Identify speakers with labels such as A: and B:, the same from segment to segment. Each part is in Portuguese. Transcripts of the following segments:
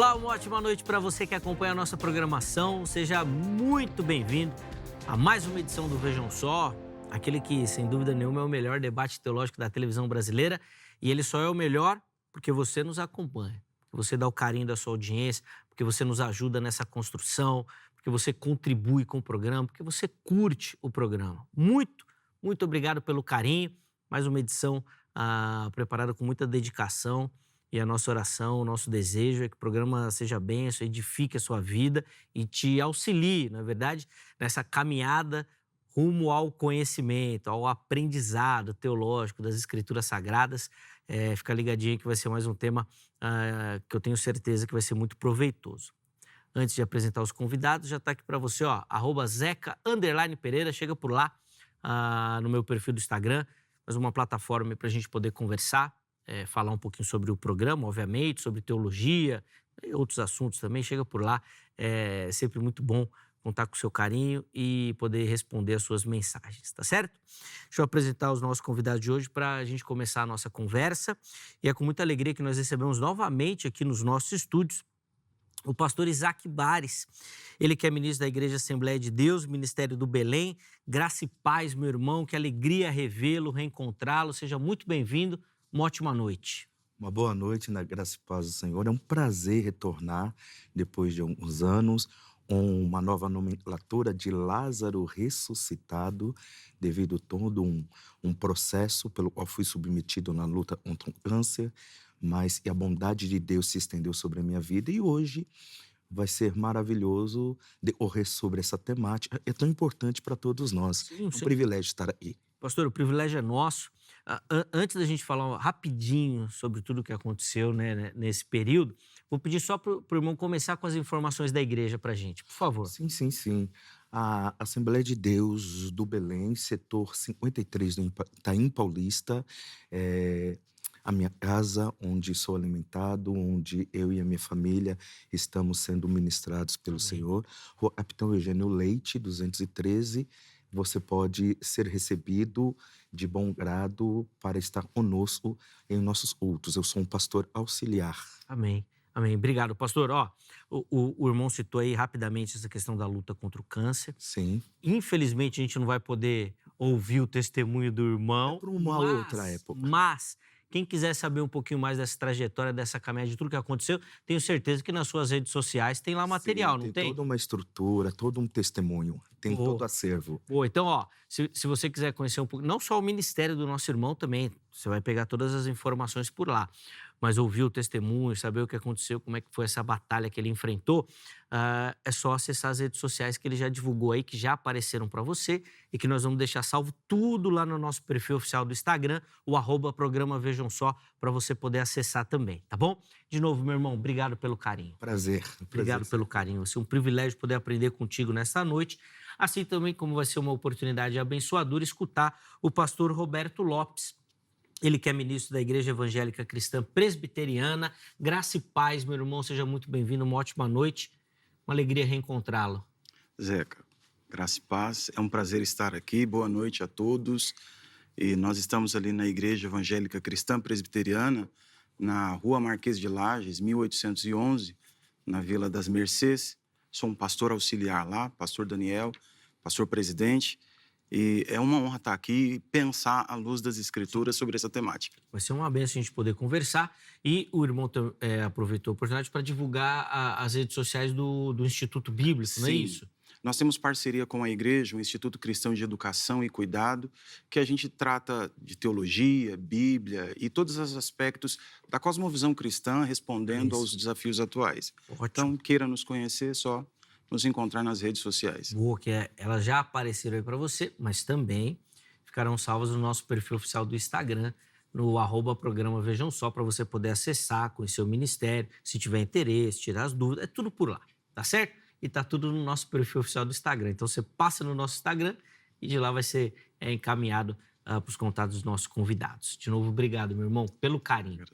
A: Olá, uma ótima noite para você que acompanha a nossa programação. Seja muito bem-vindo a mais uma edição do Vejam Só, aquele que, sem dúvida nenhuma, é o melhor debate teológico da televisão brasileira. E ele só é o melhor porque você nos acompanha, porque você dá o carinho da sua audiência, porque você nos ajuda nessa construção, porque você contribui com o programa, porque você curte o programa. Muito obrigado pelo carinho. Mais uma edição preparada com muita dedicação. E a nossa oração, o nosso desejo é que o programa seja bênção, edifique a sua vida e te auxilie, na verdade, nessa caminhada rumo ao conhecimento, ao aprendizado teológico das Escrituras Sagradas. Fica ligadinho que vai ser mais um tema que eu tenho certeza que vai ser muito proveitoso. Antes de apresentar os convidados, já está aqui para você, ó, @Zeca_Pereira, chega por lá no meu perfil do Instagram, mais uma plataforma para a gente poder conversar. Falar um pouquinho sobre o programa, obviamente, sobre teologia e outros assuntos também. Chega por lá, é sempre muito bom contar com o seu carinho e poder responder as suas mensagens, tá certo? Deixa eu apresentar os nossos convidados de hoje para a gente começar a nossa conversa. E é com muita alegria que nós recebemos novamente aqui nos nossos estúdios o pastor Isaac Bares, ele que é ministro da Igreja Assembleia de Deus, Ministério do Belém. Graça e paz, meu irmão, que alegria revê-lo, reencontrá-lo. Seja muito bem-vindo. Uma ótima noite.
B: Uma boa noite na graça e paz do Senhor. É um prazer retornar depois de alguns anos, uma nova nomenclatura de Lázaro ressuscitado, devido a todo um processo pelo qual fui submetido na luta contra o câncer, mas a bondade de Deus se estendeu sobre a minha vida e hoje vai ser maravilhoso decorrer sobre essa temática. É tão importante para todos nós.
A: Sim,
B: É um privilégio estar aqui.
A: Pastor, o privilégio é nosso. Antes da gente falar rapidinho sobre tudo o que aconteceu, né, nesse período, vou pedir só para o irmão começar com as informações da igreja para a gente, por favor.
B: Sim. A Assembleia de Deus do Belém, setor 53 do Itaim Paulista, é a minha casa, onde sou alimentado, onde eu e a minha família estamos sendo ministrados pelo
A: Amém.
B: Senhor. Rua Capitão Eugênio Leite, 213. Você pode ser recebido de bom grado para estar conosco em nossos cultos. Eu sou um pastor auxiliar.
A: Amém. Obrigado, pastor. O irmão citou aí rapidamente essa questão da luta contra o câncer.
B: Sim.
A: Infelizmente, a gente não vai poder ouvir o testemunho do irmão.
B: É para uma outra época.
A: Mas quem quiser saber um pouquinho mais dessa trajetória, dessa caminhada, de tudo que aconteceu, tenho certeza que nas suas redes sociais tem lá material, não tem?
B: Tem toda uma estrutura, todo um testemunho, tem todo acervo.
A: Boa, então, se você quiser conhecer um pouco, não só o ministério do nosso irmão também, você vai pegar todas as informações por lá, mas ouvir o testemunho, saber o que aconteceu, como é que foi essa batalha que ele enfrentou, é só acessar as redes sociais que ele já divulgou aí, que já apareceram para você e que nós vamos deixar salvo tudo lá no nosso perfil oficial do Instagram, o @programa Vejam Só, para você poder acessar também, tá bom? De novo, meu irmão, obrigado pelo carinho.
B: Prazer.
A: Obrigado pelo carinho. Vai ser um privilégio poder aprender contigo nesta noite, assim também como vai ser uma oportunidade abençoadora escutar o pastor Roberto Lopes, ele que é ministro da Igreja Evangélica Cristã Presbiteriana. Graça e paz, meu irmão, seja muito bem-vindo, uma ótima noite, uma alegria reencontrá-lo.
C: Zeca, graça e paz, é um prazer estar aqui, boa noite a todos. E nós estamos ali na Igreja Evangélica Cristã Presbiteriana, na Rua Marquês de Lages, 1811, na Vila das Mercês. Sou um pastor auxiliar lá, pastor Daniel, pastor presidente. E é uma honra estar aqui e pensar à luz das Escrituras sobre essa temática.
A: Vai ser uma bênção a gente poder conversar. E o irmão aproveitou a oportunidade para divulgar as redes sociais do Instituto Bíblico, não é isso?
C: Nós temos parceria com a igreja, o Instituto Cristão de Educação e Cuidado, que a gente trata de teologia, Bíblia e todos os aspectos da cosmovisão cristã respondendo aos desafios atuais.
A: Ótimo.
C: Então, queira nos conhecer, só nos encontrar nas redes sociais.
A: Boa, elas já apareceram aí para você, mas também ficarão salvas no nosso perfil oficial do Instagram, no @programa Vejam Só, para você poder acessar, conhecer o ministério, se tiver interesse, tirar as dúvidas, é tudo por lá, tá certo? E tá tudo no nosso perfil oficial do Instagram. Então você passa no nosso Instagram e de lá vai ser encaminhado para os contatos dos nossos convidados. De novo, obrigado, meu irmão, pelo carinho.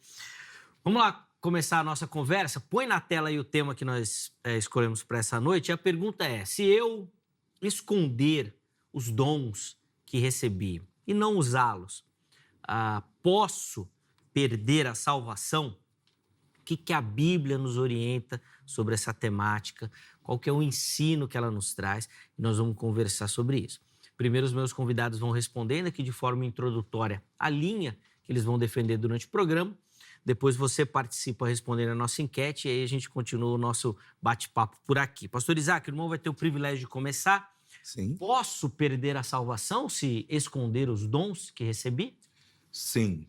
A: Vamos lá começar a nossa conversa. Põe na tela aí o tema que nós escolhemos para essa noite. E a pergunta é: se eu esconder os dons que recebi e não usá-los, posso perder a salvação? que a Bíblia nos orienta sobre essa temática, qual que é o ensino que ela nos traz, e nós vamos conversar sobre isso. Primeiro, os meus convidados vão respondendo aqui de forma introdutória a linha que eles vão defender durante o programa. Depois você participa respondendo a nossa enquete e aí a gente continua o nosso bate-papo por aqui. Pastor Isaac, o irmão vai ter o privilégio de começar.
B: Sim.
A: Posso perder a salvação se esconder os dons que recebi?
B: Sim.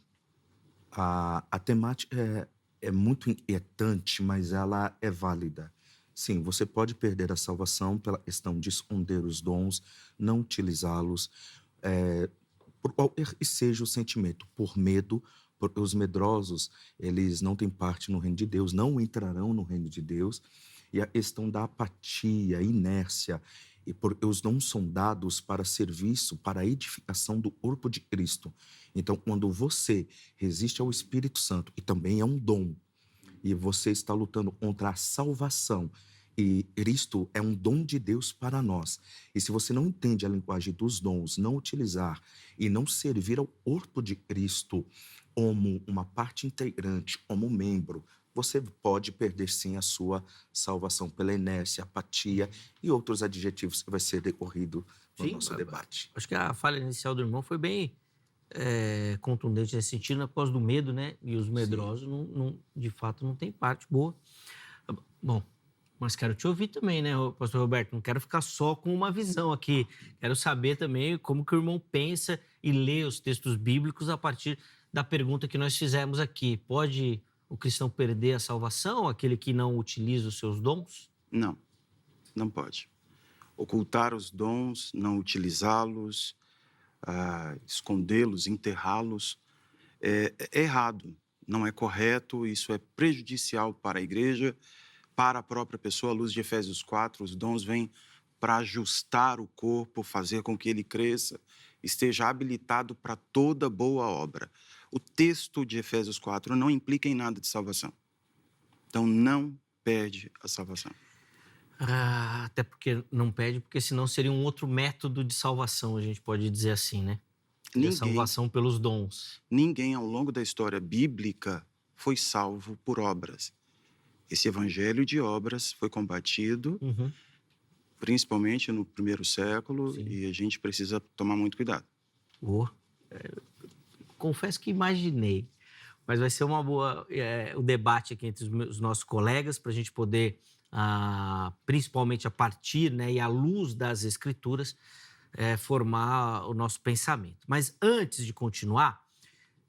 B: A temática é muito inquietante, mas ela é válida. Sim, você pode perder a salvação pela questão de esconder os dons, não utilizá-los, por qualquer que seja o sentimento, por medo, porque os medrosos, eles não têm parte no reino de Deus, não entrarão no reino de Deus, e a questão da apatia, inércia, e porque os dons são dados para serviço, para a edificação do corpo de Cristo. Então, quando você resiste ao Espírito Santo, e também é um dom, e você está lutando contra a salvação, e Cristo é um dom de Deus para nós. E se você não entende a linguagem dos dons, não utilizar e não servir ao corpo de Cristo como uma parte integrante, como membro, você pode perder sim a sua salvação pela inércia, apatia e outros adjetivos que vai ser decorrido no nosso debate.
A: Acho que a falha inicial do irmão foi bem contundente nesse sentido, por causa do medo, né? E os medrosos, de fato, não têm parte boa. Bom, mas quero te ouvir também, né, pastor Roberto? Não quero ficar só com uma visão aqui. Quero saber também como que o irmão pensa e lê os textos bíblicos a partir da pergunta que nós fizemos aqui. Pode o cristão perder a salvação, aquele que não utiliza os seus dons?
C: Não, não pode. Ocultar os dons, não utilizá-los, escondê-los, enterrá-los, é errado, não é correto, isso é prejudicial para a igreja, para a própria pessoa. À luz de Efésios 4, os dons vêm para ajustar o corpo, fazer com que ele cresça, esteja habilitado para toda boa obra. O texto de Efésios 4 não implica em nada de salvação. Então, não perde a salvação.
A: Até porque não pede, porque senão seria um outro método de salvação, a gente pode dizer assim, né? A salvação pelos dons.
C: Ninguém ao longo da história bíblica foi salvo por obras. Esse evangelho de obras foi combatido, principalmente no primeiro século, e a gente precisa tomar muito cuidado.
A: Confesso que imaginei, mas vai ser uma boa o debate aqui entre os nossos colegas para a gente poder, principalmente a partir, né, e à luz das Escrituras, formar o nosso pensamento. Mas antes de continuar,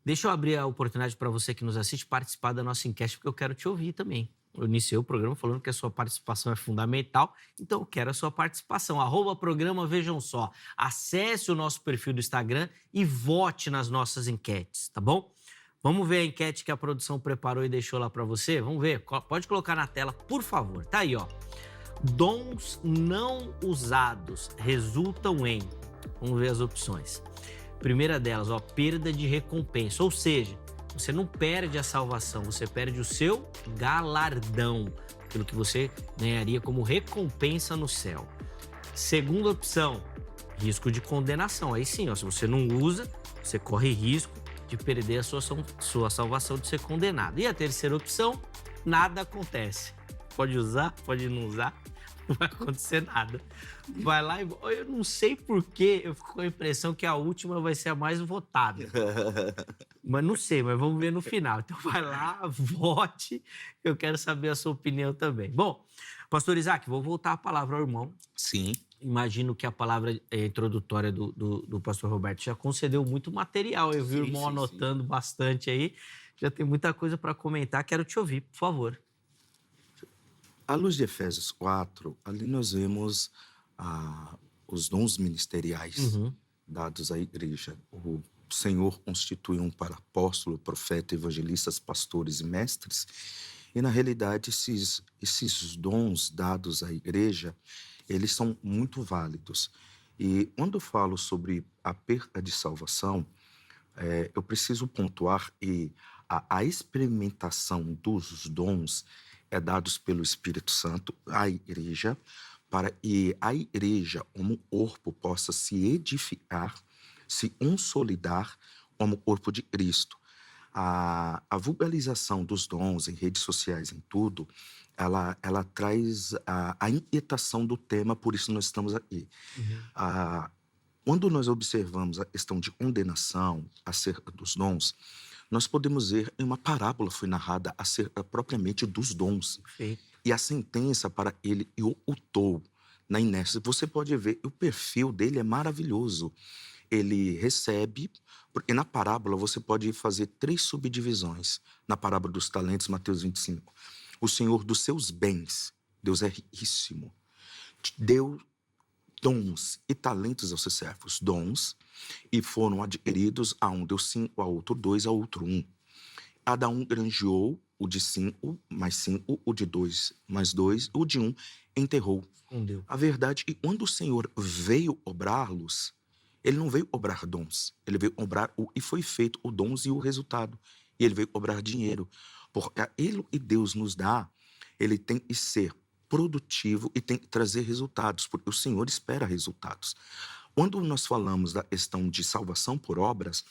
A: deixa eu abrir a oportunidade para você que nos assiste participar da nossa enquete, porque eu quero te ouvir também. Eu iniciei o programa falando que a sua participação é fundamental, então eu quero a sua participação. @programa Vejam Só. Acesse o nosso perfil do Instagram e vote nas nossas enquetes, tá bom? Vamos ver a enquete que a produção preparou e deixou lá para você? Vamos ver, pode colocar na tela, por favor. Tá aí, ó. Dons não usados resultam em... Vamos ver as opções. Primeira delas, ó, perda de recompensa, ou seja, você não perde a salvação, você perde o seu galardão, aquilo que você ganharia como recompensa no céu. Segunda opção, risco de condenação. Aí sim, ó, se você não usa, você corre risco de perder a sua salvação, de ser condenado. E a terceira opção, nada acontece. Pode usar, pode não usar, não vai acontecer nada. Vai lá e... Eu não sei por que eu fico com a impressão que a última vai ser a mais votada. Mas não sei, mas vamos ver no final. Então vai lá, vote, eu quero saber a sua opinião também. Bom, pastor Isaac, vou voltar a palavra ao irmão.
B: Sim.
A: Imagino que a palavra introdutória do pastor Roberto já concedeu muito material. Eu vi o irmão anotando bastante aí. Já tem muita coisa para comentar. Quero te ouvir, por favor.
B: À luz de Efésios 4, ali nós vemos os dons ministeriais dados à igreja. O Senhor constituiu um para apóstolo, profeta, evangelistas, pastores e mestres. E, na realidade, esses dons dados à igreja, eles são muito válidos. E quando eu falo sobre a perda de salvação, eu preciso pontuar que a experimentação dos dons é dados pelo Espírito Santo à igreja, para que a igreja, como corpo, possa se edificar, se consolidar como corpo de Cristo. A vulgarização dos dons em redes sociais, em tudo, ela traz a inquietação do tema, por isso nós estamos aqui.
A: Uhum.
B: Ah, Quando nós observamos a questão de condenação acerca dos dons, nós podemos ver em uma parábola foi narrada acerca propriamente dos dons
A: Perfeito.
B: e a sentença para ele e o utou na inércia. Você pode ver, o perfil dele é maravilhoso. Ele recebe, porque na parábola você pode fazer 3 subdivisões. Na parábola dos talentos, Mateus 25. O Senhor dos seus bens, Deus é riquíssimo, deu dons e talentos aos seus servos. Dons, e foram adquiridos, a um deu 5, a outro 2, a outro 1. Cada um granjeou o de 5 mais 5, o de 2 mais 2, o de 1 enterrou.
A: Escondeu.
B: A verdade é que quando o Senhor veio obrá-los, ele não veio obrar dons, ele veio obrar o e foi feito o dons e o resultado. E ele veio obrar dinheiro. Porque aquilo que Deus nos dá, ele tem que ser produtivo e tem que trazer resultados, porque o Senhor espera resultados. Quando nós falamos da questão de salvação por obras,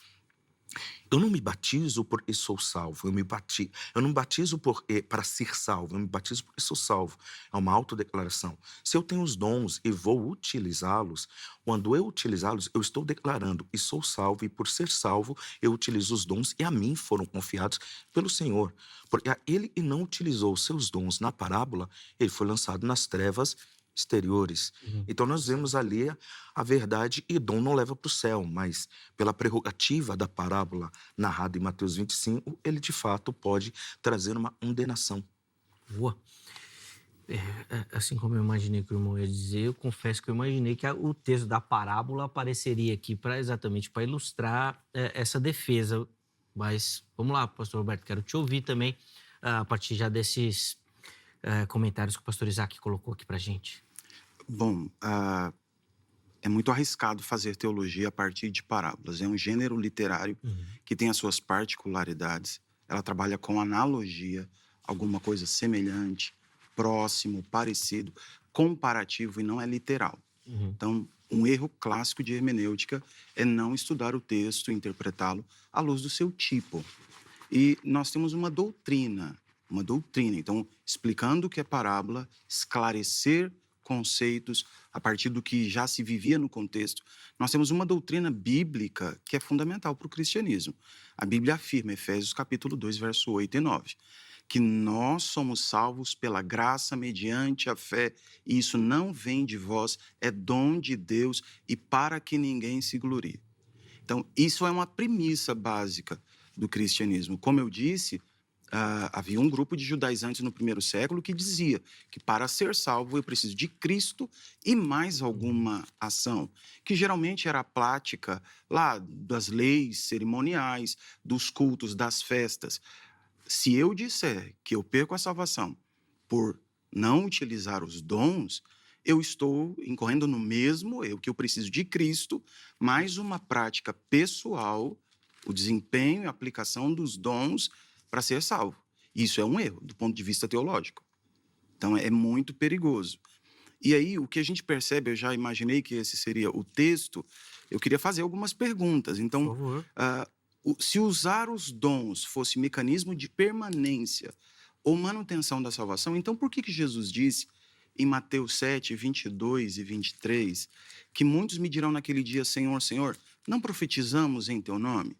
B: eu não me batizo porque sou salvo, eu não me batizo para ser salvo, eu me batizo porque sou salvo. É uma autodeclaração. Se eu tenho os dons e vou utilizá-los, quando eu utilizá-los, eu estou declarando e sou salvo, e por ser salvo, eu utilizo os dons e a mim foram confiados pelo Senhor. Porque aquele que não utilizou os seus dons na parábola, ele foi lançado nas trevas exteriores.
A: Uhum.
B: Então nós vemos ali a verdade, e dom não leva para o céu, mas pela prerrogativa da parábola narrada em Mateus 25, ele de fato pode trazer uma condenação.
A: Boa. Assim como eu imaginei que o irmão ia dizer, eu confesso que eu imaginei que o texto da parábola apareceria aqui exatamente para ilustrar essa defesa. Mas vamos lá, pastor Roberto, quero te ouvir também a partir já desses comentários que o pastor Isaac colocou aqui para gente.
C: Bom, é muito arriscado fazer teologia a partir de parábolas. É um gênero literário que tem as suas particularidades. Ela trabalha com analogia, alguma coisa semelhante, próximo, parecido, comparativo, e não é literal. Então, um erro clássico de hermenêutica é não estudar o texto e interpretá-lo à luz do seu tipo. E nós temos uma doutrina. Então, explicando o que é parábola, esclarecer conceitos a partir do que já se vivia no contexto. Nós temos uma doutrina bíblica que é fundamental para o cristianismo. A Bíblia afirma, Efésios capítulo 2, verso 8 e 9, que nós somos salvos pela graça mediante a fé, e isso não vem de vós, é dom de Deus, e para que ninguém se glorie. Então, isso é uma premissa básica do cristianismo. Como eu disse, havia um grupo de judaizantes no primeiro século que dizia que para ser salvo eu preciso de Cristo e mais alguma ação, que geralmente era a prática lá das leis cerimoniais, dos cultos, das festas. Se eu disser que eu perco a salvação por não utilizar os dons, eu estou incorrendo no mesmo erro, que eu preciso de Cristo, mais uma prática pessoal, o desempenho e a aplicação dos dons para ser salvo. Isso é um erro do ponto de vista teológico. Então, é muito perigoso. E aí, o que a gente percebe, eu já imaginei que esse seria o texto, eu queria fazer algumas perguntas. Então,
A: Por favor.
C: se usar os dons fosse mecanismo de permanência ou manutenção da salvação, então por que Jesus disse em Mateus 7, 22 e 23, que muitos me dirão naquele dia, Senhor, Senhor, não profetizamos em teu nome?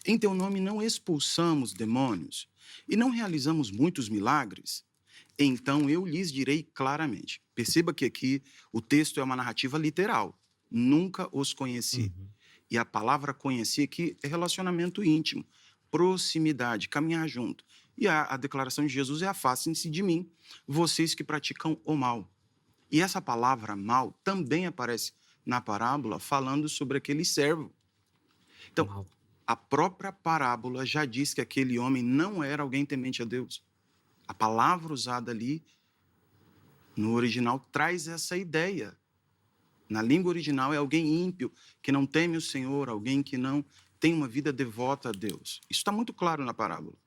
C: Em teu nome não expulsamos demônios e não realizamos muitos milagres? Então eu lhes direi claramente. Perceba que aqui o texto é uma narrativa literal. Nunca os conheci. E a palavra conhecer aqui é relacionamento íntimo, proximidade, caminhar junto. E a declaração de Jesus é: afastem-se de mim, vocês que praticam o mal. E essa palavra mal também aparece na parábola falando sobre aquele servo. Então, a própria parábola já diz que aquele homem não era alguém temente a Deus. A palavra usada ali, no original, traz essa ideia. Na língua original é alguém ímpio, que não teme o Senhor, alguém que não tem uma vida devota a Deus. Isso está muito claro na parábola.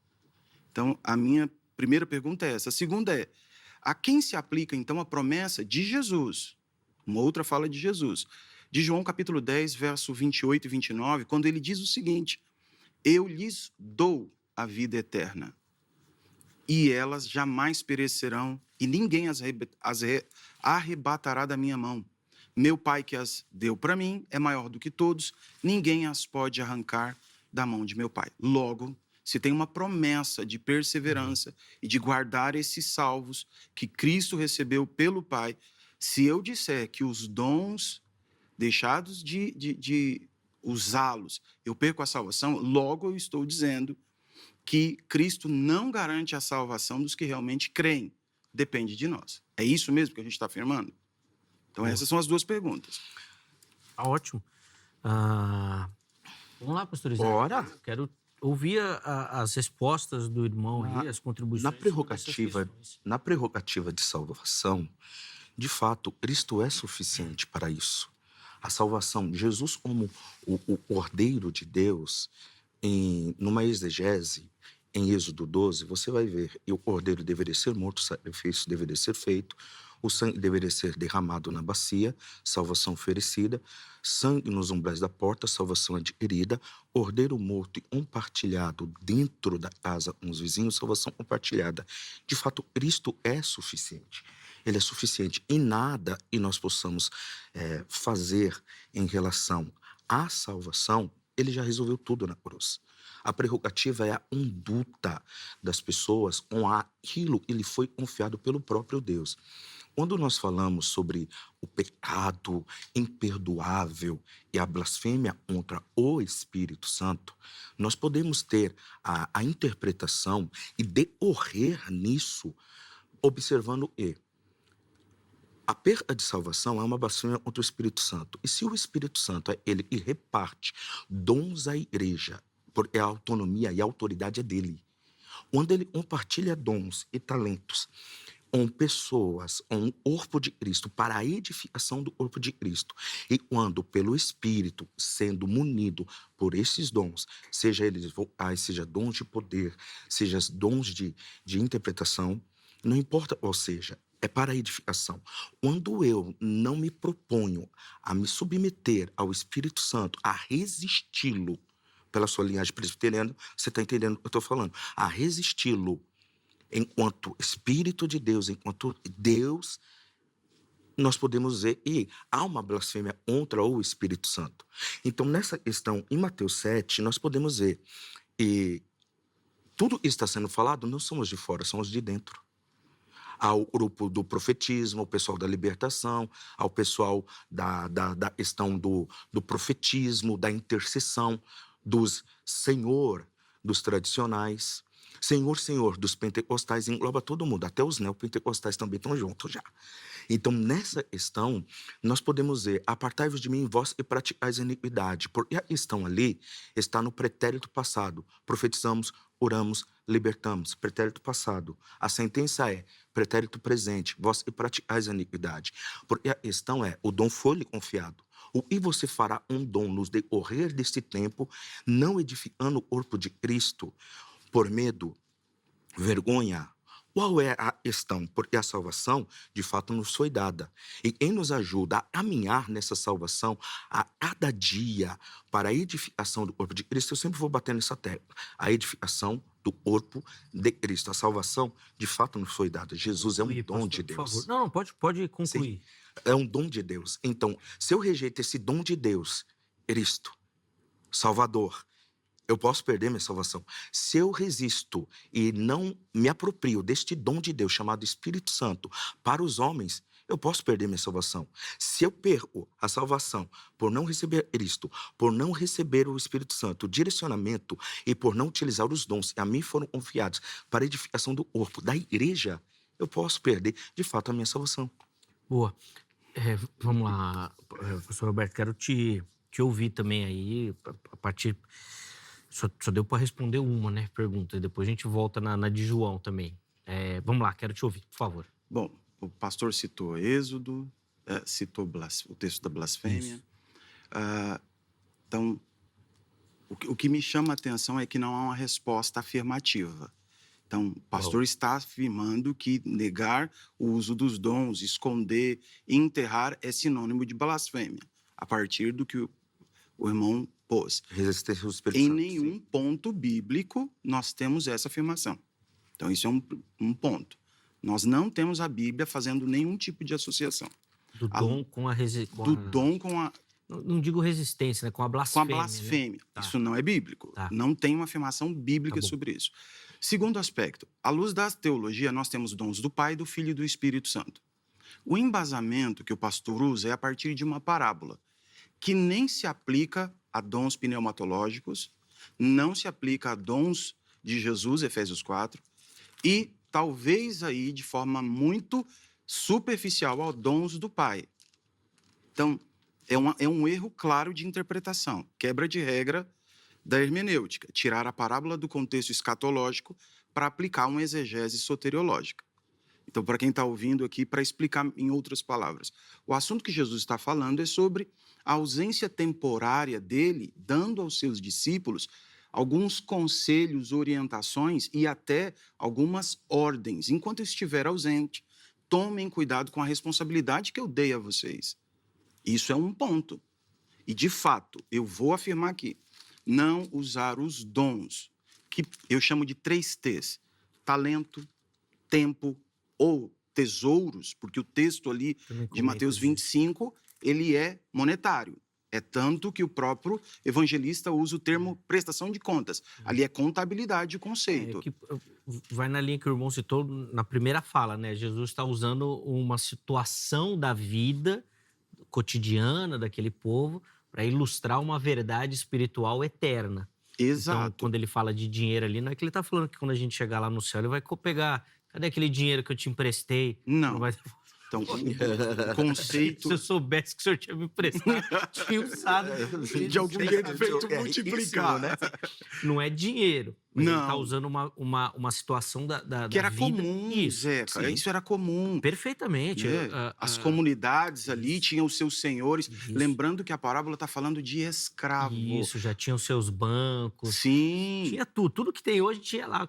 C: Então, a minha primeira pergunta é essa. A segunda é: a quem se aplica, então, a promessa de Jesus? Uma outra fala de Jesus. De João capítulo 10, verso 28 e 29, quando ele diz o seguinte: eu lhes dou a vida eterna, e elas jamais perecerão, e ninguém as arrebatará da minha mão. Meu Pai que as deu para mim é maior do que todos, ninguém as pode arrancar da mão de meu Pai. Logo, se tem uma promessa de perseverança e de guardar esses salvos que Cristo recebeu pelo Pai, se eu disser que os dons deixados de usá-los, eu perco a salvação, logo eu estou dizendo que Cristo não garante a salvação dos que realmente creem. Depende de nós. É isso mesmo que a gente está afirmando? Então, essas são as duas perguntas.
A: Tá ótimo. Vamos lá, pastor Isaac.
B: Ora.
A: Quero ouvir as respostas do irmão aí, as contribuições.
B: Na prerrogativa de salvação, de fato, Cristo é suficiente para isso. A salvação, Jesus como o Cordeiro de Deus, numa exegese, em Êxodo 12, você vai ver, e o cordeiro deveria ser morto, o sacrifício deveria ser feito, o sangue deveria ser derramado na bacia, salvação oferecida, sangue nos umbrais da porta, salvação adquirida, cordeiro morto e compartilhado dentro da casa com os vizinhos, salvação compartilhada. De fato, Cristo é suficiente. Ele é suficiente em nada e nós possamos fazer em relação à salvação. Ele já resolveu tudo na cruz. A prerrogativa é a conduta das pessoas com aquilo que lhe foi confiado pelo próprio Deus. Quando nós falamos sobre o pecado imperdoável e a blasfêmia contra o Espírito Santo, nós podemos ter a interpretação e decorrer nisso, observando que a perda de salvação é uma blasfêmia contra o Espírito Santo. E se o Espírito Santo é ele que reparte dons à igreja, porque a autonomia e a autoridade é dele. Quando ele compartilha dons e talentos com pessoas, com o corpo de Cristo, para a edificação do corpo de Cristo, e quando pelo Espírito, sendo munido por esses dons, seja eles vocais, seja dons de poder, seja dons de interpretação, não importa qual seja, é para a edificação. Quando eu não me proponho a me submeter ao Espírito Santo, a resisti-lo, pela sua linhagem presbiteriana, você está entendendo o que eu estou falando, a resisti-lo enquanto Espírito de Deus, enquanto Deus, nós podemos dizer, e há uma blasfêmia contra o Espírito Santo. Então, nessa questão, em Mateus 7, nós podemos ver, e tudo que está sendo falado não somos de fora, somos de dentro. Ao grupo do profetismo, ao pessoal da libertação, ao pessoal da questão do profetismo, da intercessão, dos Senhor, dos tradicionais, Senhor dos pentecostais, engloba todo mundo, até os neopentecostais também estão juntos já. Então, nessa questão, nós podemos dizer, apartai-vos de mim, vós e praticais a iniquidade, porque a questão ali está no pretérito passado, profetizamos, oramos, libertamos, pretérito passado. A sentença é, pretérito presente, vós e praticais a iniquidade, porque a questão é, o dom foi-lhe confiado. O que você fará um dom nos decorrer deste tempo, não edificando o corpo de Cristo, por medo, vergonha? Qual é a questão? Porque a salvação, de fato, nos foi dada. E quem nos ajuda a caminhar nessa salvação a cada dia para a edificação do corpo de Cristo, eu sempre vou bater nessa tecla, a edificação do corpo de Cristo. A salvação, de fato, nos foi dada. Jesus é um dom de Deus.
A: Por favor. Não, pode concluir.
B: Sim, é um dom de Deus. Então, se eu rejeito esse dom de Deus, Cristo, Salvador, eu posso perder minha salvação. Se eu resisto e não me aproprio deste dom de Deus chamado Espírito Santo para os homens, eu posso perder minha salvação. Se eu perco a salvação por não receber Cristo, por não receber o Espírito Santo, o direcionamento e por não utilizar os dons que a mim foram confiados para a edificação do corpo, da igreja, eu posso perder, de fato, a minha salvação.
A: Boa. Vamos lá, professor Roberto, quero te ouvir também aí, a partir... Só deu para responder uma, né, pergunta. Depois a gente volta na de João também. Vamos lá, quero te ouvir, por favor.
C: Bom, o pastor citou Êxodo, citou o texto da blasfêmia. Então, o que me chama a atenção é que não há uma resposta afirmativa. Então, o pastor está afirmando que negar o uso dos dons, esconder e enterrar é sinônimo de blasfêmia, a partir do que o irmão pôs.
B: Resistência do Espírito
C: Em
B: Santo.
C: nenhum
B: Sim.
C: ponto bíblico nós temos essa afirmação. Então, isso é um ponto. Nós não temos a Bíblia fazendo nenhum tipo de associação.
A: Do
C: A-
A: dom com a resistência.
C: Do dom com a
A: Não digo resistência, né? Com a blasfêmia.
C: blasfêmia.
A: Né? Tá.
C: Isso não é bíblico.
A: Tá.
C: Não tem uma afirmação bíblica
A: Tá bom.
C: sobre isso. Segundo aspecto, à luz da teologia, nós temos dons do Pai, do Filho e do Espírito Santo. O embasamento que o pastor usa é a partir de uma parábola, que nem se aplica a dons pneumatológicos, não se aplica a dons de Jesus, Efésios 4, e talvez aí de forma muito superficial a dons do Pai. Então, é um erro claro de interpretação, quebra de regra da hermenêutica, tirar a parábola do contexto escatológico para aplicar uma exegese soteriológica. Então, para quem está ouvindo aqui, para explicar em outras palavras, o assunto que Jesus está falando é sobre a ausência temporária dele, dando aos seus discípulos alguns conselhos, orientações e até algumas ordens. Enquanto eu estiver ausente, tomem cuidado com a responsabilidade que eu dei a vocês. Isso é um ponto. E, de fato, eu vou afirmar aqui, não usar os dons, que eu chamo de 3 T's, talento, tempo ou tesouros, porque o texto ali de Mateus 25, ele é monetário. É tanto que o próprio evangelista usa o termo prestação de contas. Ali é contabilidade o conceito.
A: Vai na linha que o irmão citou na primeira fala, né? Jesus está usando uma situação da vida cotidiana daquele povo para ilustrar uma verdade espiritual eterna.
C: Exato.
A: Então, quando ele fala de dinheiro ali, não é que ele está falando que quando a gente chegar lá no céu, ele vai pegar... Cadê aquele dinheiro que eu te emprestei?
C: Não.
A: Vai...
C: Então, o conceito...
A: Se eu soubesse que o senhor tinha me emprestado, tinha usado.
C: De algum jeito feito multiplicar,
B: né?
A: Não é dinheiro. Mas
C: Não.
A: ele está usando uma situação da
C: Que era
A: vida.
C: comum,
A: Isso,
C: Zeca.
A: sim.
C: Isso era comum.
A: Perfeitamente.
C: As comunidades ali tinham os seus senhores.
A: Isso.
C: Lembrando que a parábola está falando de escravo.
A: Isso, já tinham seus bancos.
C: Sim.
A: Tinha tudo. Tudo que tem hoje tinha lá,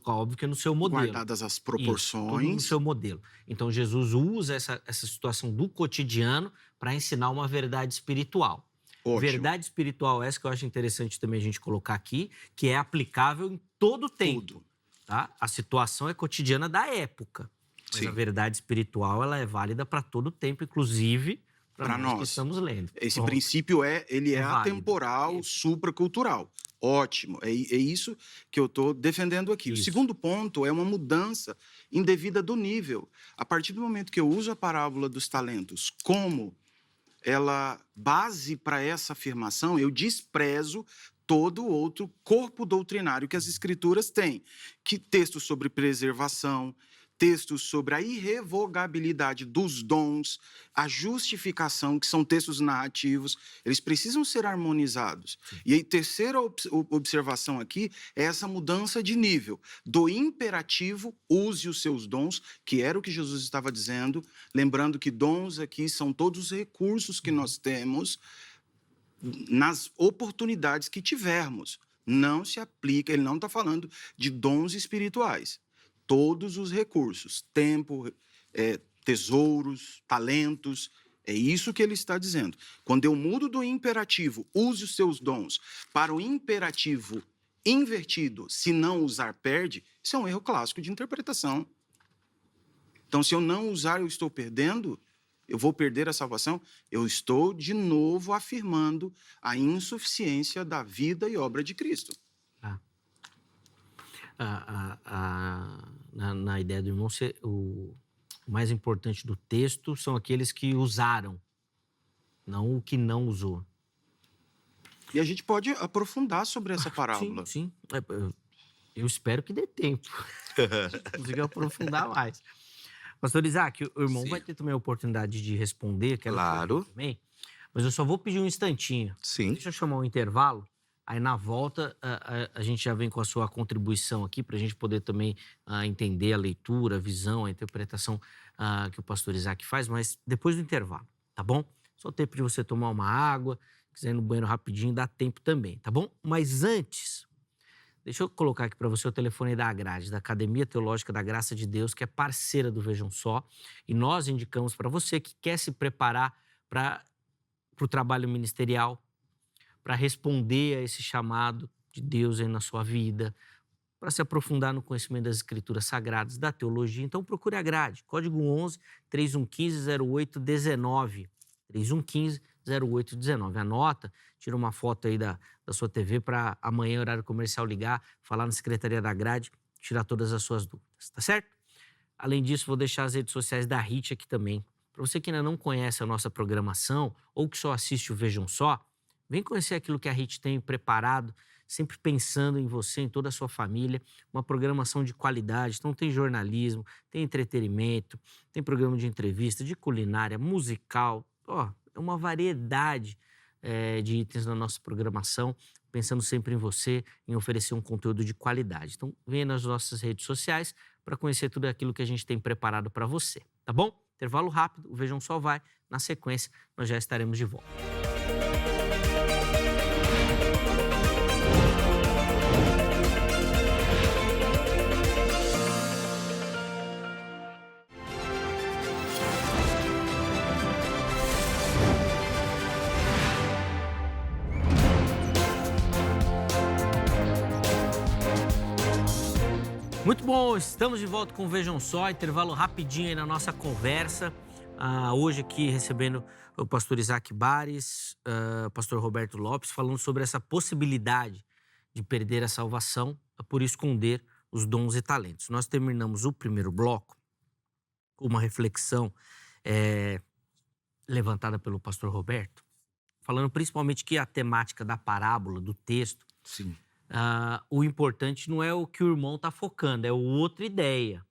A: óbvio que no seu modelo.
C: Guardadas as
A: Isso, tudo no
C: proporções.
A: seu modelo. Então, Jesus usa essa situação do cotidiano para ensinar uma verdade espiritual.
C: Ótimo.
A: Verdade espiritual essa que eu acho interessante também a gente colocar aqui, que é aplicável em todo o tempo.
C: Tudo.
A: Tá? A situação é cotidiana da época. Mas
B: Sim.
A: a verdade espiritual ela é válida para todo o tempo, inclusive para nós que estamos lendo.
C: Esse
A: Pronto.
C: princípio ele é
A: válido.
C: atemporal,
A: Isso.
C: supracultural. Ótimo. É isso que eu estou defendendo aqui.
A: Isso.
C: O segundo ponto é uma mudança indevida do nível. A partir do momento que eu uso a parábola dos talentos como ela base para essa afirmação, eu desprezo todo outro corpo doutrinário que as escrituras têm, que textos sobre preservação, textos sobre a irrevogabilidade dos dons, a justificação, que são textos narrativos, eles precisam ser harmonizados. E a terceira observação aqui é essa mudança de nível, do imperativo, use os seus dons, que era o que Jesus estava dizendo, lembrando que dons aqui são todos os recursos que nós temos nas oportunidades que tivermos. Não se aplica, ele não está falando de dons espirituais. Todos os recursos, tempo, tesouros, talentos, é isso que ele está dizendo. Quando eu mudo do imperativo, use os seus dons, para o imperativo invertido, se não usar, perde, isso é um erro clássico de interpretação. Então, se eu não usar, eu estou perdendo, eu vou perder a salvação, eu estou de novo afirmando a insuficiência da vida e obra de Cristo.
A: Na ideia do irmão, o mais importante do texto são aqueles que usaram, não o que não usou.
C: E a gente pode aprofundar sobre essa parábola.
A: Sim. Eu espero que dê tempo. Consiga aprofundar mais. Pastor Isaac, o irmão vai ter também a oportunidade de responder.
B: Claro.
A: Também, mas eu só vou pedir um instantinho.
B: Sim.
A: Deixa eu chamar um intervalo. Aí, na volta, a gente já vem com a sua contribuição aqui para a gente poder também entender a leitura, a visão, a interpretação que o pastor Isaac faz, mas depois do intervalo, tá bom? Só o tempo de você tomar uma água, quiser ir no banheiro rapidinho, dá tempo também, tá bom? Mas antes, deixa eu colocar aqui para você o telefone da Agrade, da Academia Teológica da Graça de Deus, que é parceira do Vejam Só, e nós indicamos para você que quer se preparar para o trabalho ministerial, para responder a esse chamado de Deus aí na sua vida, para se aprofundar no conhecimento das Escrituras Sagradas, da teologia. Então procure a grade, código 11 3115 0819, 3115 0819. Anota, tira uma foto aí da sua TV para amanhã, horário comercial, ligar, falar na Secretaria da Grade, tirar todas as suas dúvidas, tá certo? Além disso, vou deixar as redes sociais da HIT aqui também. Para você que ainda não conhece a nossa programação ou que só assiste o Vejam Só, vem conhecer aquilo que a HIT tem preparado, sempre pensando em você, em toda a sua família, uma programação de qualidade. Então tem jornalismo, tem entretenimento, tem programa de entrevista, de culinária, musical, é uma variedade de itens na nossa programação, pensando sempre em você, em oferecer um conteúdo de qualidade. Então venha nas nossas redes sociais para conhecer tudo aquilo que a gente tem preparado para você, tá bom? Intervalo rápido, o Vejam Só vai. Na sequência, nós já estaremos de volta. Muito bom, estamos de volta com o Vejam Só, intervalo rapidinho aí na nossa conversa. Hoje aqui recebendo o pastor Isaac Bares, o pastor Roberto Lopes, falando sobre essa possibilidade de perder a salvação por esconder os dons e talentos. Nós terminamos o primeiro bloco com uma reflexão levantada pelo pastor Roberto, falando principalmente que a temática da parábola, do texto,
B: Sim.
A: O importante não é o que o irmão está focando, é outra ideia.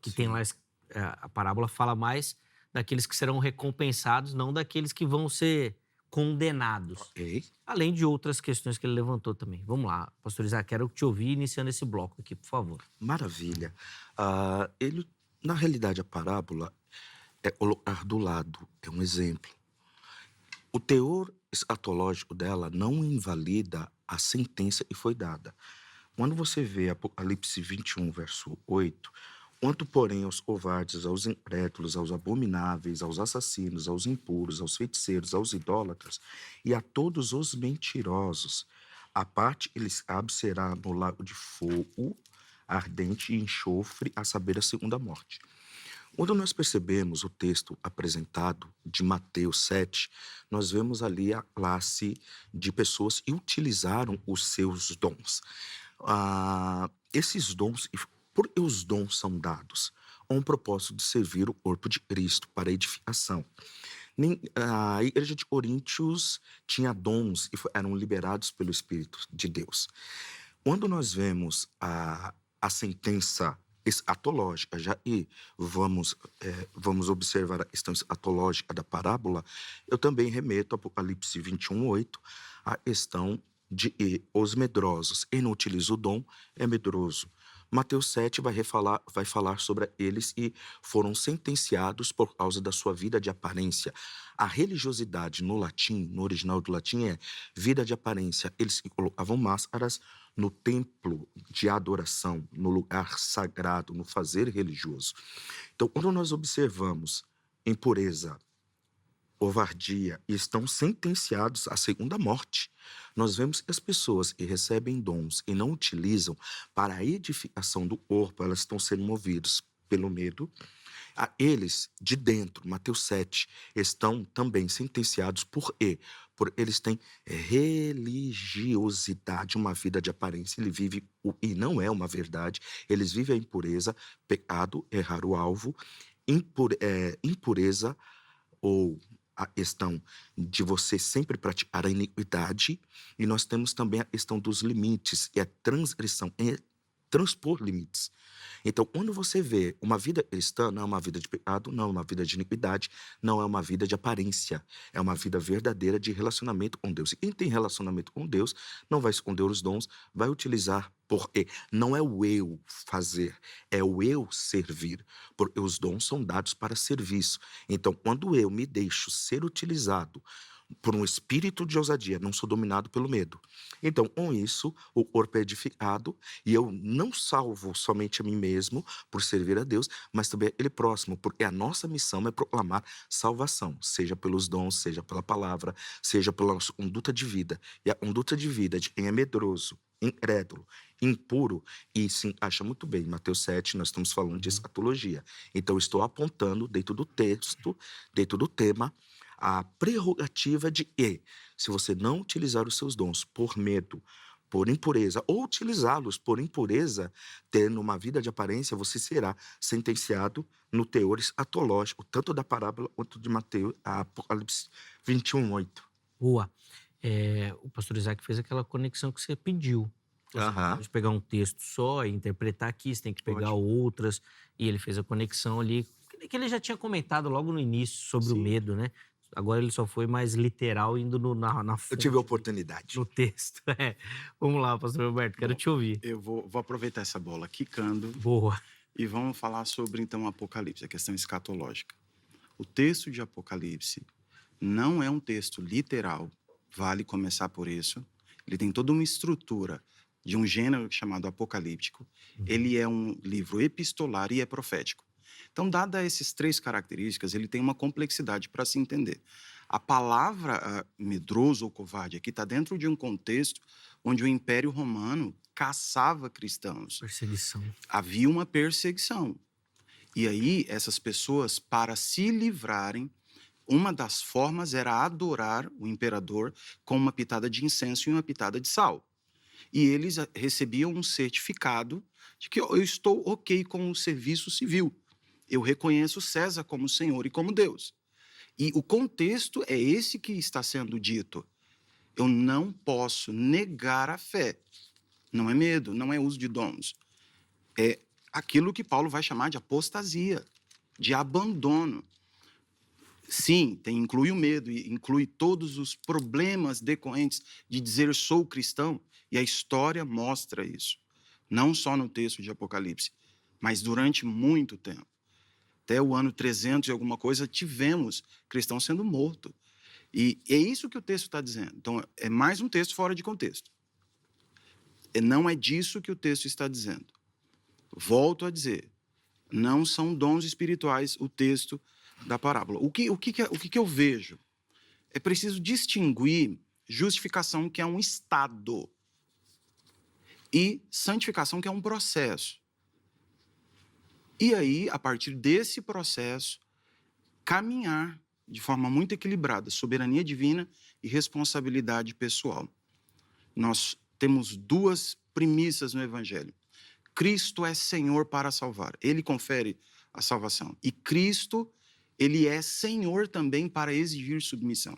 A: Que
B: Sim.
A: tem lá, a parábola fala mais daqueles que serão recompensados, não daqueles que vão ser condenados.
B: Ok.
A: Além de outras questões que ele levantou também. Vamos lá, pastor Isaac, quero te ouvir iniciando esse bloco aqui, por favor.
B: Maravilha. Na realidade, a parábola é colocar do lado, é um exemplo. O teor escatológico dela não invalida a sentença que foi dada. Quando você vê Apocalipse 21, verso 8, quanto, porém, aos covardes, aos incrédulos, aos abomináveis, aos assassinos, aos impuros, aos feiticeiros, aos idólatras e a todos os mentirosos, a parte que lhes cabe será no lago de fogo ardente e enxofre, a saber, a segunda morte. Quando nós percebemos o texto apresentado de Mateus 7, nós vemos ali a classe de pessoas que utilizaram os seus dons. Esses dons, porque os dons são dados, com o propósito de servir o corpo de Cristo para edificação. A igreja de Coríntios tinha dons e eram liberados pelo Espírito de Deus. Quando nós vemos a sentença escatológica, vamos observar a questão escatológica da parábola, eu também remeto a Apocalipse 21, 8, a questão de os medrosos. Quem não utiliza o dom é medroso. Mateus 7 vai falar sobre eles e foram sentenciados por causa da sua vida de aparência. A religiosidade no latim, no original do latim, é vida de aparência. Eles colocavam máscaras no templo de adoração, no lugar sagrado, no fazer religioso. Então, quando nós observamos impureza, covardia e estão sentenciados à segunda morte, nós vemos que as pessoas que recebem dons e não utilizam para a edificação do corpo, elas estão sendo movidas pelo medo. Eles, de dentro, Mateus 7, estão também sentenciados por eles têm religiosidade, uma vida de aparência. Ele vive o e não é uma verdade. Eles vivem a impureza, pecado, errar o alvo, impureza ou a questão de você sempre praticar a iniquidade. E nós temos também a questão dos limites, que é transgressão, é transpor limites. Então, quando você vê uma vida cristã, não é uma vida de pecado, não é uma vida de iniquidade, não é uma vida de aparência, é uma vida verdadeira de relacionamento com Deus. E quem tem relacionamento com Deus não vai esconder os dons, vai utilizar, porque não é o eu fazer, é o eu servir, porque os dons são dados para serviço. Então, quando eu me deixo ser utilizado por um espírito de ousadia, não sou dominado pelo medo. Então, com isso, o corpo é edificado e eu não salvo somente a mim mesmo por servir a Deus, mas também aquele próximo, porque a nossa missão é proclamar salvação, seja pelos dons, seja pela palavra, seja pela nossa conduta de vida. E a conduta de vida de quem é medroso, incrédulo, impuro, e se encaixa muito bem. Em Mateus 7, nós estamos falando de escatologia. Então, eu estou apontando dentro do texto, dentro do tema, a prerrogativa de que, se você não utilizar os seus dons por medo, por impureza, ou utilizá-los por impureza, tendo uma vida de aparência, você será sentenciado no teor escatológico, tanto da parábola quanto de Mateus, Apocalipse 21:8.
A: Boa. O pastor Isaac fez aquela conexão que você pediu. Você não
B: Aham,
A: pode pegar um texto só e interpretar aqui, você tem que pegar
B: pode.
A: outras. E ele fez a conexão ali, que ele já tinha comentado logo no início sobre o
C: Sim.
A: medo, né? Agora ele só foi mais literal, indo na
B: Eu tive
A: fonte,
B: a oportunidade.
A: no texto. Vamos lá, pastor Roberto, quero
C: Bom,
A: te ouvir.
C: eu vou aproveitar essa bola quicando
A: Boa.
C: e vamos falar sobre, então, o Apocalipse, a questão escatológica. O texto de Apocalipse não é um texto literal, vale começar por isso. Ele tem toda uma estrutura de um gênero chamado apocalíptico. Ele é um livro epistolar e é profético. Então, dadas essas três características, ele tem uma complexidade para se entender. A palavra medroso ou covarde aqui está dentro de um contexto onde o Império Romano caçava cristãos.
A: Perseguição.
C: Havia uma perseguição. E aí, essas pessoas, para se livrarem, uma das formas era adorar o imperador com uma pitada de incenso e uma pitada de sal. E eles recebiam um certificado de que eu estou ok com o serviço civil. Eu reconheço César como Senhor e como Deus. E o contexto é esse que está sendo dito. Eu não posso negar a fé. Não é medo, não é uso de dons. É aquilo que Paulo vai chamar de apostasia, de abandono. Sim, inclui o medo, e inclui todos os problemas decorrentes de dizer sou cristão, e a história mostra isso. Não só no texto de Apocalipse, mas durante muito tempo. Até o ano 300 e alguma coisa, tivemos cristãos sendo mortos. E é isso que o texto está dizendo. Então, é mais um texto fora de contexto. Não é disso que o texto está dizendo. Volto a dizer, não são dons espirituais o texto da parábola. O que eu vejo? É preciso distinguir justificação, que é um estado, e santificação, que é um processo. E aí, a partir desse processo, caminhar de forma muito equilibrada, soberania divina e responsabilidade pessoal. Nós temos duas premissas no Evangelho. Cristo é Senhor para salvar. Ele confere a salvação. E Cristo, ele é Senhor também para exigir submissão.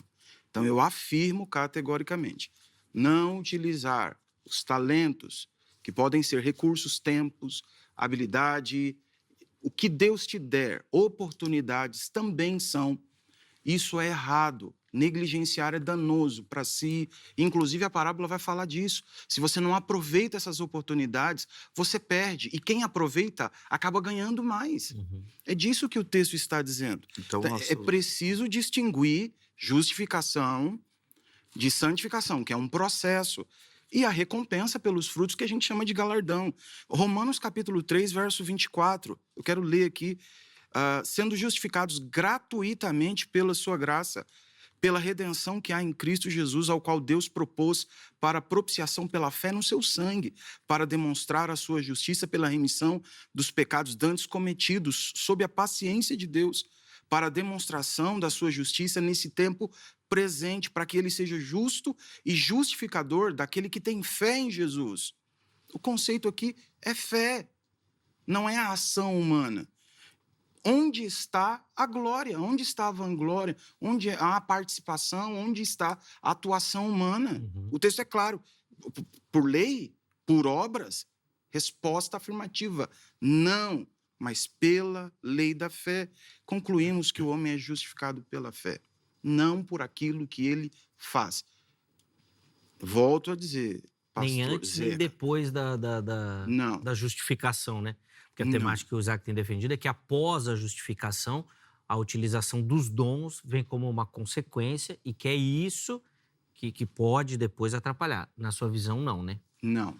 C: Então, eu afirmo categoricamente, não utilizar os talentos, que podem ser recursos, tempos, habilidade, o que Deus te der, oportunidades também são. Isso é errado. Negligenciar é danoso para si. Inclusive, a parábola vai falar disso. Se você não aproveita essas oportunidades, você perde. E quem aproveita acaba ganhando mais. É disso que o texto está dizendo.
B: Então,
C: É preciso distinguir justificação de santificação, que é um processo. E a recompensa pelos frutos, que a gente chama de galardão. Romanos capítulo 3, verso 24. Eu quero ler aqui. Sendo justificados gratuitamente pela sua graça, pela redenção que há em Cristo Jesus, ao qual Deus propôs para propiciação pela fé no seu sangue, para demonstrar a sua justiça pela remissão dos pecados dantes cometidos, sob a paciência de Deus, para a demonstração da sua justiça nesse tempo presente, para que ele seja justo e justificador daquele que tem fé em Jesus. O conceito aqui é fé, não é a ação humana. Onde está a glória? Onde está a vanglória? Onde há a participação? Onde está a atuação humana? O texto é claro. Por lei? Por obras? Resposta afirmativa. Não, mas pela lei da fé. Concluímos que o homem é justificado pela fé, não por aquilo que ele faz. Volto a dizer, pastor
A: Nem antes, nem
C: Zeca,
A: depois
C: não.
A: da justificação, né? Porque a temática que o Isaac tem defendido é que após a justificação, a utilização dos dons vem como uma consequência e que é isso que pode depois atrapalhar. Na sua visão, não, né?
C: Não.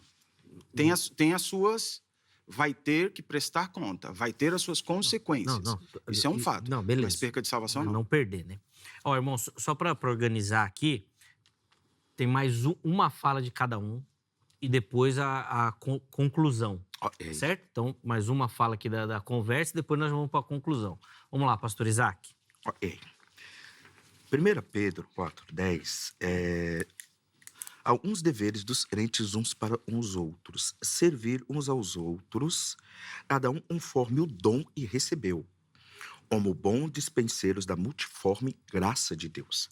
C: Tem as suas... Vai ter que prestar conta, vai ter as suas consequências.
A: Não.
C: Isso é um fato.
A: Não, beleza.
C: Mas perca de salvação,
A: Mas
C: não.
A: não perder, né? Ó, irmão, só para organizar aqui, tem mais uma fala de cada um e depois a conclusão,
B: Ok.
A: certo? Então, mais uma fala aqui da conversa e depois nós vamos para a conclusão. Vamos lá, pastor Isaac.
B: Ok. 1 Pedro 4,10 alguns deveres dos crentes uns para os outros, servir uns aos outros, cada um conforme o dom que recebeu, como bons dispenseiros da multiforme graça de Deus.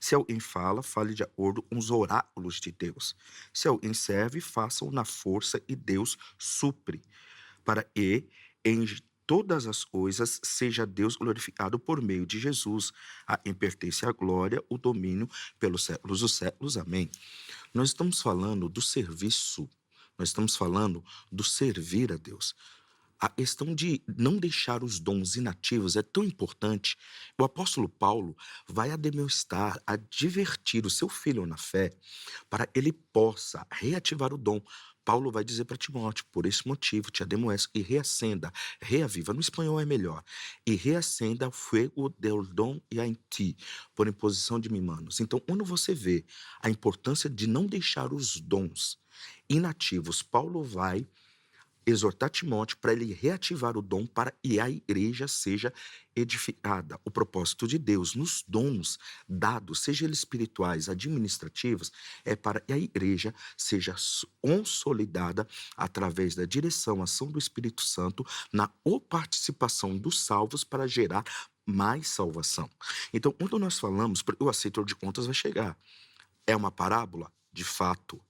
B: Se alguém fala, fale de acordo com os oráculos de Deus. Se alguém serve, faça-o na força que Deus supre, para que em todas as coisas seja Deus glorificado por meio de Jesus, a quem pertence a glória, o domínio pelos séculos dos séculos. Amém. Nós estamos falando do serviço, nós estamos falando do servir a Deus. A questão de não deixar os dons inativos é tão importante. O apóstolo Paulo vai admoestar, advertir o seu filho na fé para ele possa reativar o dom. Paulo vai dizer para Timóteo, por esse motivo, te admoesto e reacenda, reaviva, no espanhol é melhor, e reacenda o fuego del dom e a em ti, por imposição de mim, manos. Então, quando você vê a importância de não deixar os dons inativos, Paulo vai exortar Timóteo para ele reativar o dom para que a igreja seja edificada. O propósito de Deus nos dons dados, seja eles espirituais, administrativos, é para que a igreja seja consolidada através da direção, ação do Espírito Santo, na participação dos salvos para gerar mais salvação. Então, quando nós falamos, o aceitor de contas vai chegar. É uma parábola? De fato.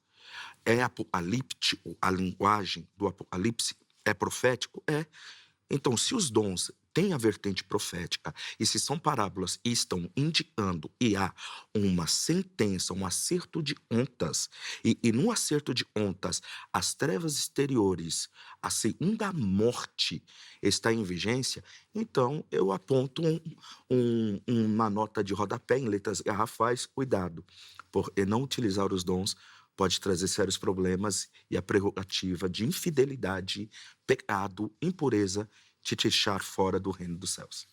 B: É apocalíptico, a linguagem do Apocalipse é profético? É. Então, se os dons têm a vertente profética e se são parábolas e estão indicando e há uma sentença, um acerto de contas, e no acerto de contas as trevas exteriores, a segunda morte está em vigência, então eu aponto uma nota de rodapé em letras garrafais, cuidado, por não utilizar os dons pode trazer sérios problemas e a prerrogativa de infidelidade, pecado, impureza, te deixar fora do reino dos céus.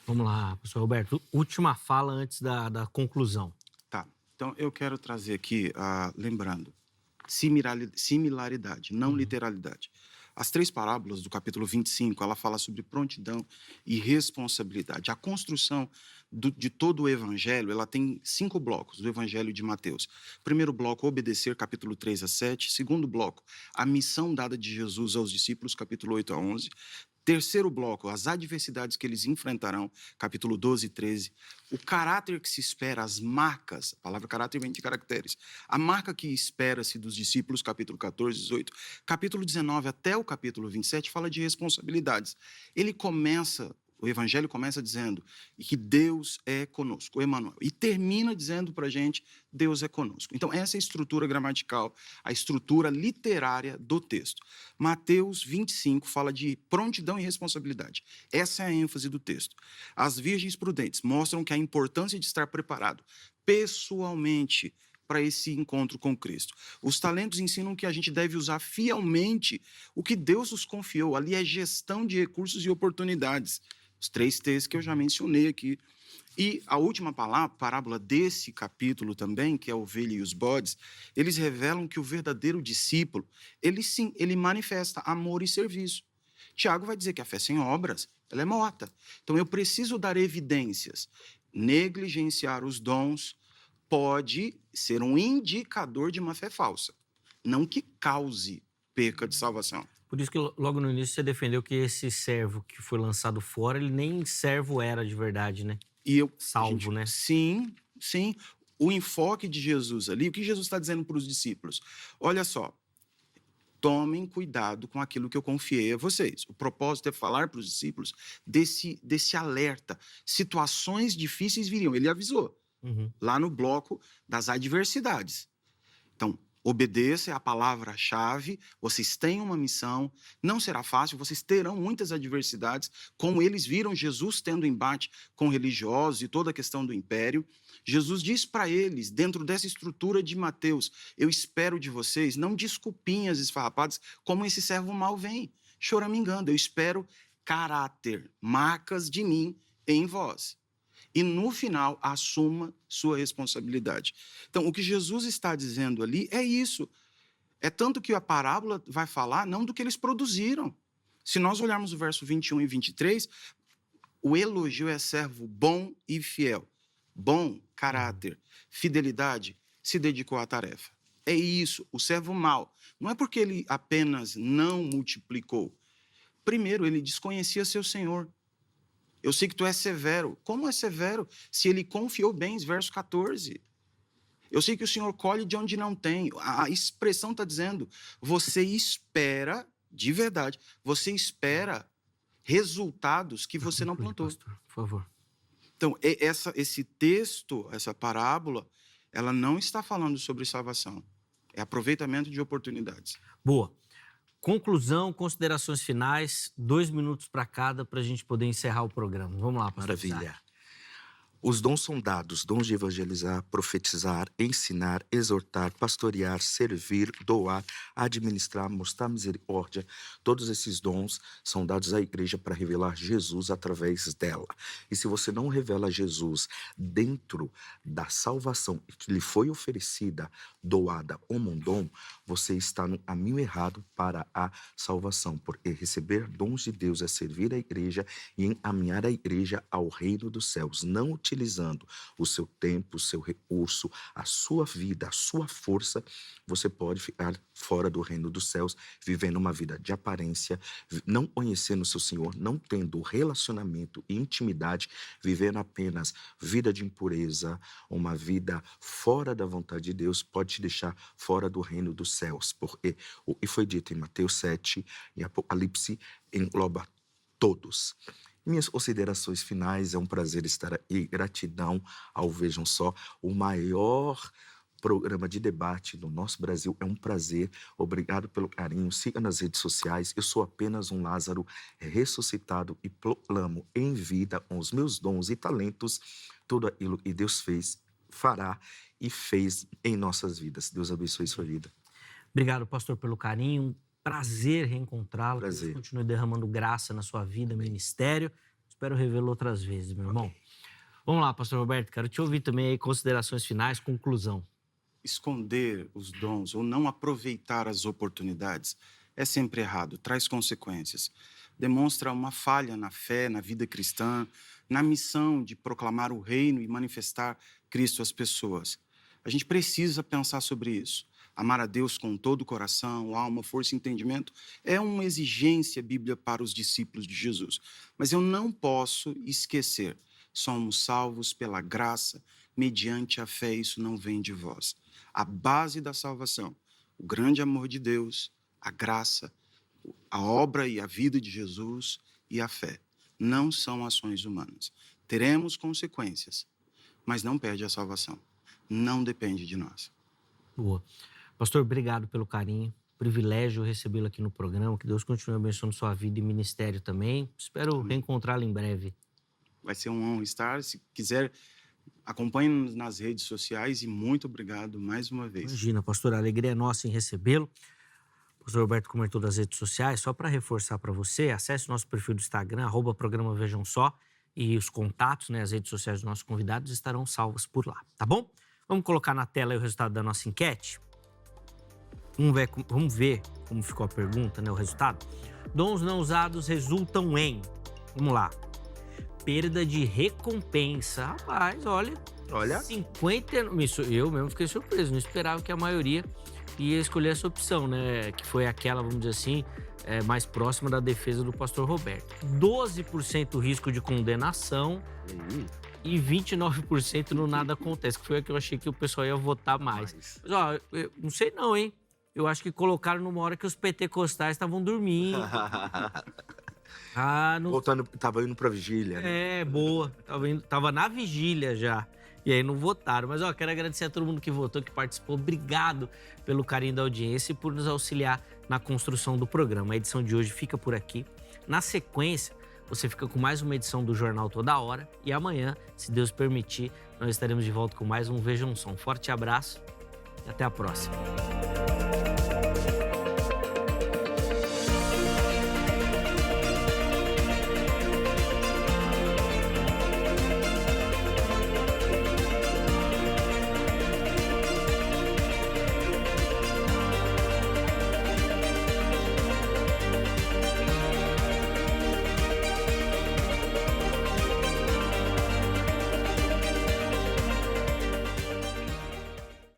A: Vamos lá, pastor Roberto. Última fala antes da conclusão.
C: Tá. Então, eu quero trazer aqui, lembrando, similaridade, não literalidade. As 3 parábolas do capítulo 25, ela fala sobre prontidão e responsabilidade. A construção de todo o evangelho, ela tem 5 blocos do evangelho de Mateus. Primeiro bloco, obedecer, capítulo 3 a 7. Segundo bloco, a missão dada de Jesus aos discípulos, capítulo 8 a 11. Terceiro bloco, as adversidades que eles enfrentarão, capítulo 12 e 13. O caráter que se espera, as marcas, a palavra caráter vem de caracteres. A marca que espera-se dos discípulos, capítulo 14 e 18. Capítulo 19 até o capítulo 27 fala de responsabilidades. O evangelho começa dizendo que Deus é conosco, o Emmanuel. E termina dizendo para a gente, Deus é conosco. Então, essa é a estrutura gramatical, a estrutura literária do texto. Mateus 25 fala de prontidão e responsabilidade. Essa é a ênfase do texto. As virgens prudentes mostram que a importância de estar preparado pessoalmente para esse encontro com Cristo. Os talentos ensinam que a gente deve usar fielmente o que Deus nos confiou. Ali é gestão de recursos e oportunidades. Os 3 textos que eu já mencionei aqui. E a última parábola desse capítulo também, que é a ovelha e os bodes, eles revelam que o verdadeiro discípulo, ele manifesta amor e serviço. Tiago vai dizer que a fé sem obras, ela é morta. Então, eu preciso dar evidências. Negligenciar os dons pode ser um indicador de uma fé falsa, não que cause perca de salvação.
A: Por isso que logo no início você defendeu que esse servo que foi lançado fora, ele nem servo era de verdade, né? Salvo, né?
C: Sim. O enfoque de Jesus ali, o que Jesus está dizendo para os discípulos? Olha só, tomem cuidado com aquilo que eu confiei a vocês. O propósito é falar para os discípulos desse alerta. Situações difíceis viriam. Ele avisou lá no bloco das adversidades. Então, Obedeça é a palavra-chave. Vocês têm uma missão, não será fácil, vocês terão muitas adversidades, como eles viram Jesus tendo embate com religiosos e toda a questão do império. Jesus diz para eles, dentro dessa estrutura de Mateus: eu espero de vocês não desculpinhas esfarrapadas como esse servo mau vem, choramingando. Eu espero caráter, marcas de mim em vós. E no final, assuma sua responsabilidade. Então, o que Jesus está dizendo ali é isso. É tanto que a parábola vai falar não do que eles produziram. Se nós olharmos o verso 21 e 23, o elogio é servo bom e fiel. Bom, caráter, fidelidade, se dedicou à tarefa. É isso, o servo mau. Não é porque ele apenas não multiplicou. Primeiro, ele desconhecia seu senhor. Eu sei que tu és severo. Como é severo? Se ele confiou bens, verso 14. Eu sei que o Senhor colhe de onde não tem. A expressão está dizendo, você espera, de verdade, você espera resultados que você não plantou.
A: Pastor, por favor.
C: Então, esse texto, essa parábola, ela não está falando sobre salvação. É aproveitamento de oportunidades.
A: Boa. Conclusão, considerações finais, 2 minutos para cada, para a gente poder encerrar o programa. Vamos lá, pastor.
B: Maravilha. Os dons são dados, dons de evangelizar, profetizar, ensinar, exortar, pastorear, servir, doar, administrar, mostrar misericórdia. Todos esses dons são dados à igreja para revelar Jesus através dela. E se você não revela Jesus dentro da salvação que lhe foi oferecida, doada ou mondom, você está no caminho errado para a salvação. Porque receber dons de Deus é servir a igreja e encaminhar a igreja ao reino dos céus, não utilizando o seu tempo, o seu recurso, a sua vida, a sua força, você pode ficar fora do reino dos céus, vivendo uma vida de aparência, não conhecendo o seu Senhor, não tendo relacionamento e intimidade, vivendo apenas vida de impureza, uma vida fora da vontade de Deus, pode te deixar fora do reino dos céus, porque o que foi dito em Mateus 7 e Apocalipse engloba todos. Minhas considerações finais, é um prazer estar aqui, gratidão ao Vejam Só, o maior programa de debate do nosso Brasil, é um prazer, obrigado pelo carinho, siga nas redes sociais, eu sou apenas um Lázaro ressuscitado e proclamo em vida, com os meus dons e talentos, tudo aquilo que Deus fez, fará e fez em nossas vidas. Deus abençoe sua vida.
A: Obrigado, pastor, pelo carinho. Prazer reencontrá-lo.
B: Prazer.
A: Deus continue derramando graça na sua vida, ministério. Espero revê-lo outras vezes, meu irmão. Vamos lá, pastor Roberto, quero te ouvir também aí, considerações finais, conclusão.
C: Esconder os dons ou não aproveitar as oportunidades é sempre errado, traz consequências. Demonstra uma falha na fé, na vida cristã, na missão de proclamar o reino e manifestar Cristo às pessoas. A gente precisa pensar sobre isso. Amar a Deus com todo o coração, alma, força e entendimento é uma exigência bíblica para os discípulos de Jesus. Mas eu não posso esquecer, somos salvos pela graça, mediante a fé, isso não vem de vós. A base da salvação, o grande amor de Deus, a graça, a obra e a vida de Jesus e a fé, não são ações humanas. Teremos consequências, mas não perde a salvação. Não depende de nós.
A: Boa. Pastor, obrigado pelo carinho. Privilégio recebê-lo aqui no programa. Que Deus continue abençoando sua vida e ministério também. Espero reencontrá-lo em breve.
C: Vai ser uma honra estar. Se quiser, acompanhe-nos nas redes sociais e muito obrigado mais uma vez.
A: Imagina, pastor, a alegria é nossa em recebê-lo. O pastor Roberto comentou das redes sociais. Só para reforçar para você, acesse o nosso perfil do Instagram, @programa Vejam Só, e os contatos, né, as redes sociais dos nossos convidados estarão salvas por lá, tá bom? Vamos colocar na tela aí o resultado da nossa enquete? Vamos ver como ficou a pergunta, né, o resultado. Dons não usados resultam em... Vamos lá. Perda de recompensa. Rapaz, olha... 50... Eu mesmo fiquei surpreso. Não esperava que a maioria ia escolher essa opção, né? Que foi aquela, vamos dizer assim, mais próxima da defesa do pastor Roberto. 12% risco de condenação e 29% no nada acontece, que foi a que eu achei que o pessoal ia votar mais. Mas, ó, eu não sei não, hein? Eu acho que colocaram numa hora que os pentecostais estavam dormindo.
B: Voltando, tava indo pra vigília. Né?
A: Boa. Tava na vigília já. E aí não votaram. Mas, ó, quero agradecer a todo mundo que votou, que participou. Obrigado pelo carinho da audiência e por nos auxiliar na construção do programa. A edição de hoje fica por aqui. Na sequência, você fica com mais uma edição do Jornal Toda Hora. E amanhã, se Deus permitir, nós estaremos de volta com mais um Vejam Só. Um forte abraço e até a próxima.